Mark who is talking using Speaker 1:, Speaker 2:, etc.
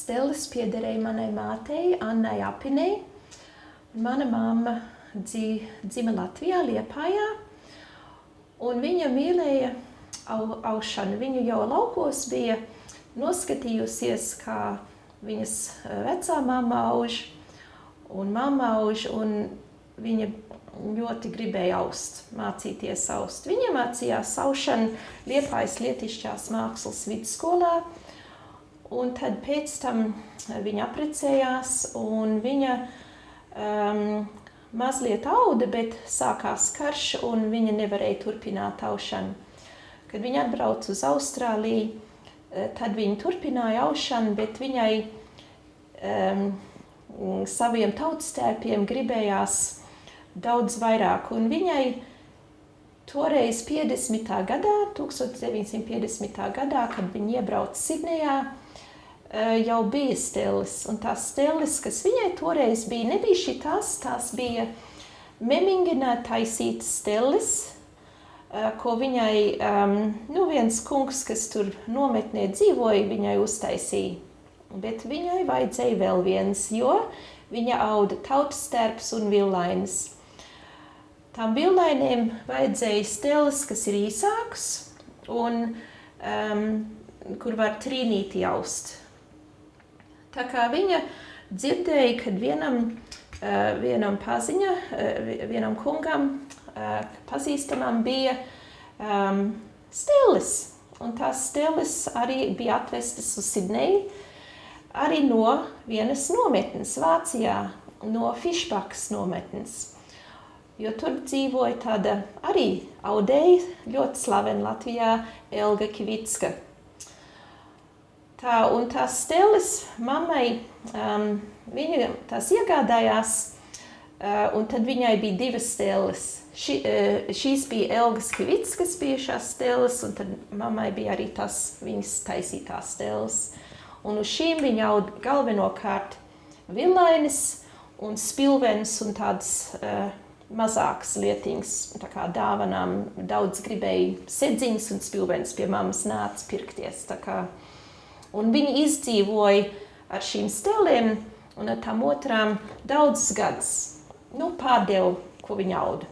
Speaker 1: Stelles piederēja manai mātei, Annai Apinei. Mana mamma dzima Latvijā, Liepājā, un viņa mīlēja aušanu. Viņa jau laukos bija noskatījusies, kā viņas vecā mamma auž un mamma auž, un viņa ļoti gribēja aust, mācīties aust. Viņa mācījās aušanu Liepājas Lietišķās mākslas vidusskolā, un tad pēc tam viņa apprecējās, un viņa mazliet auda, bet sākās karš, un viņa nevarēja turpināt aušanu. Kad viņa atbrauca uz Austrāliju, tad viņa turpināja aušanu, bet viņai saviem tautstērpiem gribējās daudz vairāk. Un viņai toreiz 50. gadā, 1950. gadā, kad viņa iebrauca Sidnejā, jau bija stelles. Un tās stelles, kas viņai toreiz bija, nebija šitās, tās bija Memingenā taisītas stelles, ko viņai viens kungs, kas tur nometnē dzīvoja, viņai uztaisīja. Bet viņai vajadzēja vēl viens, jo viņa auda tautstērps un villainas. Tām villainēm vajadzēja stelles, kas ir īsāks un kur var trīnīti aust. Tā kā viņa dzirdēja, kad vienam paziņa, vienam kungam, pazīstamam bija stelles. Un tās stelles arī bija atvestas uz Sidneju, arī no vienas nometnes Vācijā, no Fišbakas nometnes. Jo tur dzīvoja tāda arī audēja, ļoti slavena Latvijā, Elga Kivicka. Un tās stelles mammai, viņa tās iegādājās, un tad viņai bija divas stelles. Šīs bija Elgas Kivickas bijušās stelles, un tad mammai bija arī tās viņas taisītās stelles. Un uz šīm viņa aud galvenokārt villainas un spilvenes un tādas mazākas lietiņas, tā kā dāvanām. Daudz gribēja sedziņas un spilvenes pie mammas nāca pirkties, tā kā. Un viņi izdzīvoja ar šīm stellēm un ar tām otrām daudzus gadus. Pārdeva, ko viņa auda.